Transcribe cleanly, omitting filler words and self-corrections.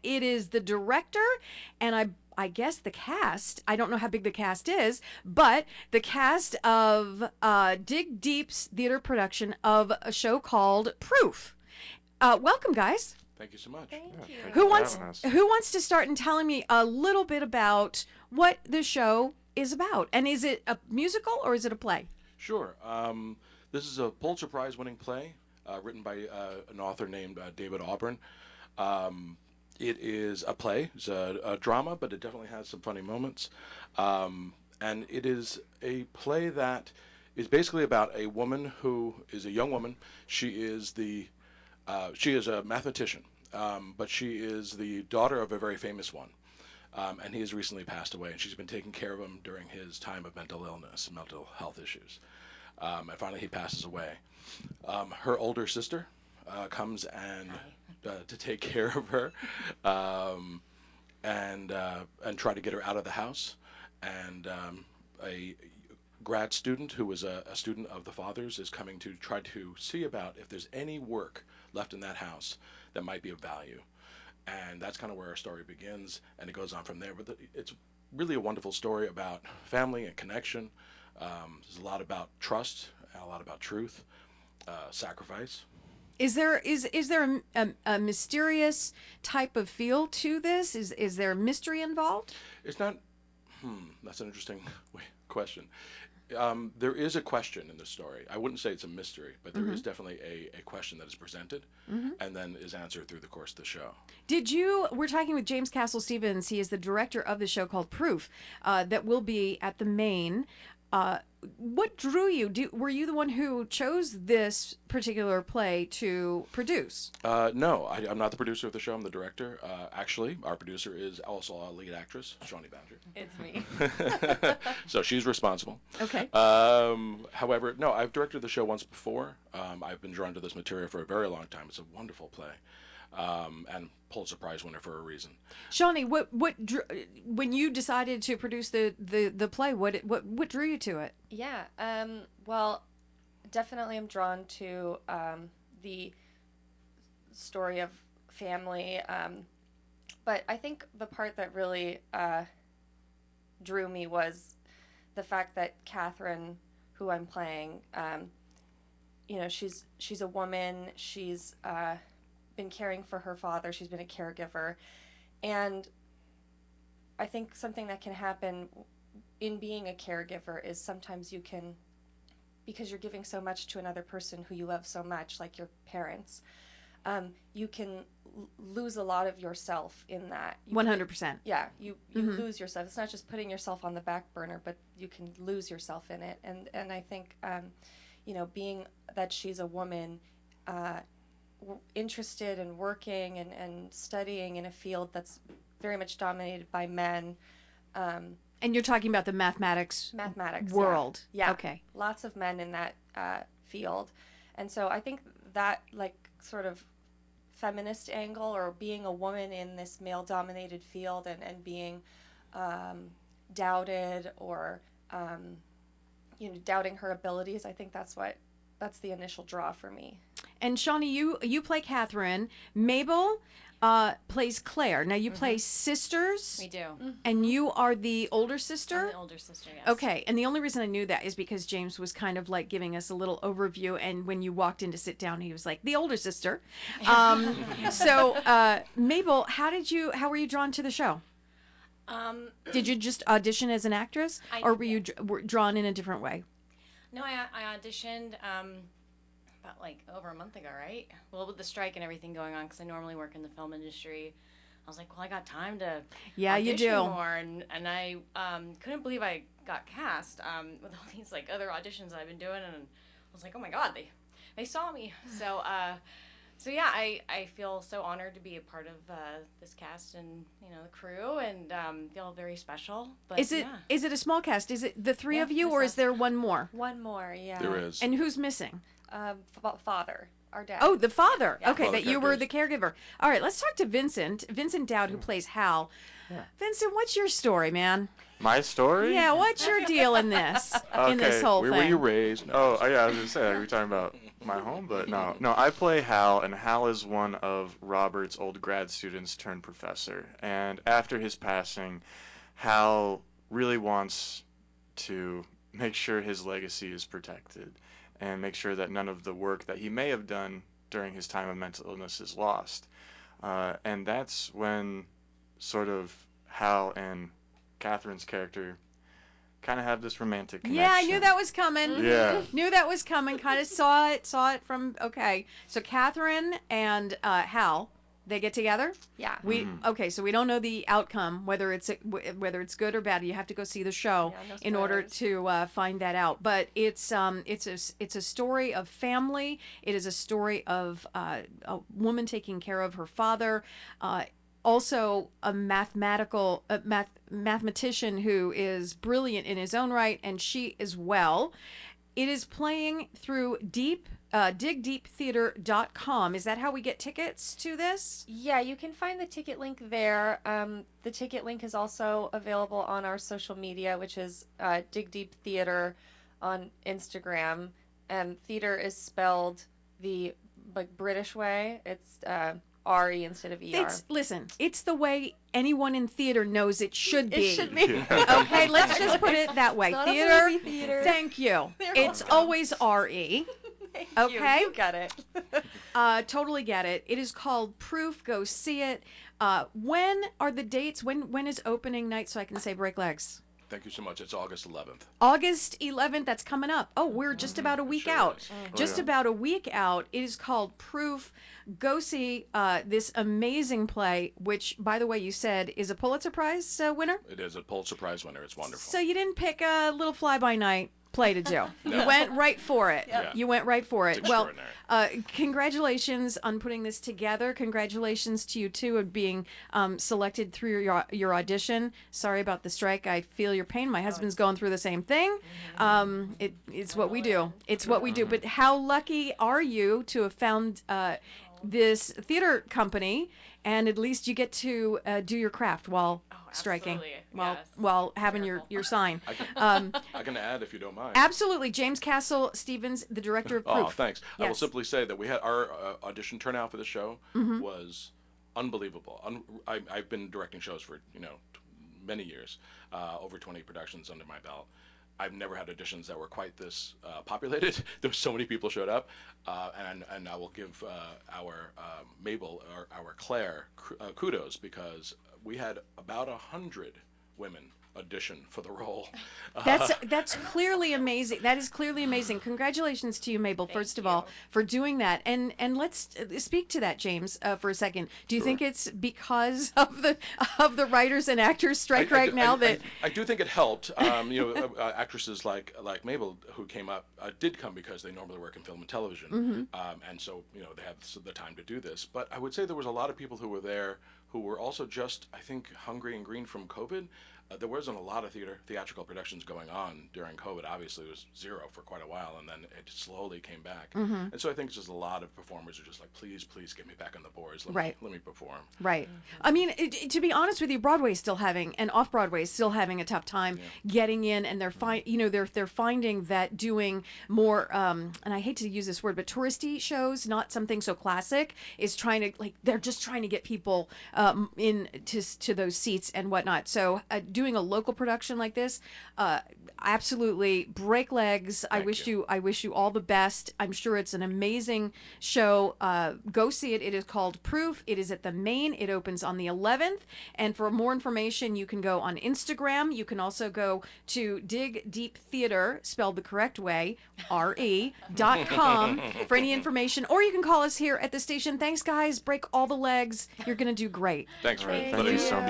It is the director, and I guess the cast. I don't know how big the cast is, but the cast of Dig Deep's theater production of a show called Proof. Welcome, guys. Thank you so much. Thank you. Who wants to start in telling me a little bit about what the show is about? And is it a musical or is it a play? Sure. This is a Pulitzer Prize-winning play written by an author named David Auburn. It is a play. It's a drama, but it definitely has some funny moments. And it is a play that is basically about a woman who is a young woman. She is a mathematician, but she is the daughter of a very famous one. And he has recently passed away, and she's been taking care of him during his time of mental illness, mental health issues. And finally he passes away. Her older sister comes and to take care of her and try to get her out of the house. And a grad student who was a student of the father's is coming to try to see about if there's any work left in that house that might be of value. And that's kind of where our story begins, and it goes on from there. But it's really a wonderful story about family and connection. There's a lot about trust, and a lot about truth, sacrifice. Is there a mysterious type of feel to this? Is there mystery involved? It's not. That's an interesting question. There is a question in the story. I wouldn't say it's a mystery, but there is definitely a question that is presented and then is answered through the course of the show. We're talking with James Castle Stevens. He is the director of the show called Proof that will be at the Main. What drew you? Were you the one who chose this particular play to produce? No, I'm not the producer of the show. I'm the director. Actually, our producer is also a lead actress, Shawnee Badger. It's me. So she's responsible. Okay. However, no, I've directed the show once before. I've been drawn to this material for a very long time. It's a wonderful play. And Pulitzer Prize winner for a reason. Shawnee, when you decided to produce the play, what drew you to it? Yeah. Well, definitely I'm drawn to the story of family. But I think the part that really drew me was the fact that Catherine, who I'm playing, she's a woman. She's been caring for her father. She's been a caregiver. And I think something that can happen in being a caregiver is sometimes you can, because you're giving so much to another person who you love so much, like your parents, you can lose a lot of yourself in that. 100%. Yeah, you lose yourself. It's not just putting yourself on the back burner, but you can lose yourself in it. And I think, being that she's a woman, interested and working and studying in a field that's very much dominated by men. And you're talking about the mathematics world. Yeah. Okay. Lots of men in that field. And so I think that sort of feminist angle, or being a woman in this male-dominated field and being doubted or doubting her abilities, I think that's the initial draw for me. And Shawnee, you play Catherine. Mabel plays Claire. Now you play sisters. We do. And you are the older sister? I'm the older sister, yes. Okay. And the only reason I knew that is because James was kind of like giving us a little overview, and when you walked in to sit down, he was like, the older sister. So Mabel, how were you drawn to the show? Did you just audition as an actress, or were you drawn in a different way? No, I auditioned about over a month ago, right? Well, with the strike and everything going on, because I normally work in the film industry, I was like, well, I got time to audition more, and I couldn't believe I got cast with all these other auditions I've been doing, and I was like, oh my God, they saw me. So yeah, I feel so honored to be a part of this cast and the crew, and feel very special. But is it a small cast? Is it the three of you, or is there one more? One more, yeah. There is. And who's missing? Father, our dad. Oh, the father. Yeah. Okay, that you were the caregiver. All right, let's talk to Vincent Dowd, who plays Hal. Yeah. Vincent, what's your story, man? My story? Yeah, what's your deal in this? Okay. In this whole Where thing? were you raised? Oh, yeah, I was going to say, are we talking about my home, but no. I play Hal, and Hal is one of Robert's old grad students turned professor. And after his passing, Hal really wants to make sure his legacy is protected and make sure that none of the work that he may have done during his time of mental illness is lost. And that's when sort of Hal and Catherine's character kind of have this romantic connection. Yeah, I knew that was coming. Yeah. Knew that was coming. Kind of saw it from, okay. So Catherine and Hal, they get together? Yeah. Okay, so we don't know the outcome, whether it's good or bad. You have to go see the show Yeah, no in order spoilers. to find that out. But it's a story of family. It is a story of a woman taking care of her father. Also a mathematician who is brilliant in his own right, and she as well. It is playing through digdeeptheater.com. Is that how we get tickets to this? Yeah, you can find the ticket link there. The ticket link is also available on our social media, which is Dig Deep Theater on Instagram. And theater is spelled the British way. It's R-E instead of E-R. It's the way anyone in theater knows it should be. It should be. Okay, let's just put it that way. It's not a Theater. movie theater. Thank you. It's always R-E. Okay. You got it. Totally get it. It is called Proof. Go see it. When are the dates? When is opening night so I can say break legs? Thank you so much. It's August 11th. August 11th, that's coming up. Oh, we're just about a week Sure out. is. Just about a week out. It is called Proof. Go see this amazing play, which, by the way, you said is a Pulitzer Prize winner? It is a Pulitzer Prize winner. It's wonderful. So you didn't pick a little fly-by-night play to do. You went right for it. Yeah. You went right for it. It's Well, extraordinary. congratulations on putting this together. Congratulations to you, too, of being selected through your audition. Sorry about the strike. I feel your pain. My husband's going through the same thing. It's what we do. It's what we do. But how lucky are you to have found this theater company, and at least you get to do your craft while striking, absolutely. while having your sign. I can add if you don't mind. Absolutely. James Castle Stevens, the director of Proof. Oh, thanks. I will Yes. simply say that we had our audition turnout for the show was unbelievable. I've been directing shows for many years, over 20 productions under my belt. I've never had auditions that were quite this populated. There were so many people showed up, and I will give our Mabel or our Claire kudos, because we had about 100 women audition for the role. That's clearly amazing. That is clearly amazing. Congratulations to you, Mabel, first of all, for doing that. And let's speak to that, James, for a second. Do you think it's because of the writers and actors strike now I do think it helped. Actresses like Mabel, who came up, did come because they normally work in film and television, and so they have the time to do this. But I would say there was a lot of people who were there who were also just, I think, hungry and green from COVID. There wasn't a lot of theatrical productions going on during COVID. Obviously, it was zero for quite a while, and then it slowly came back. And so I think it's just a lot of performers are just like, please get me back on the boards. Let me perform. Right. I mean, to be honest with you, Broadway is still having, and off-Broadway is still having a tough time getting in, and they're finding that doing more, and I hate to use this word, but touristy shows, not something so classic, is trying to, they're just trying to get people in to those seats and whatnot. So doing a local production like this, absolutely break legs. I wish you all the best. I'm sure it's an amazing show. Go see it. It is called Proof. It is at the Main. It opens on the 11th. And for more information, you can go on Instagram. You can also go to Dig Deep Theater, spelled the correct way, RE.com, for any information. Or you can call us here at the station. Thanks, guys. Break all the legs. You're going to do great. Thanks for Thank you so much.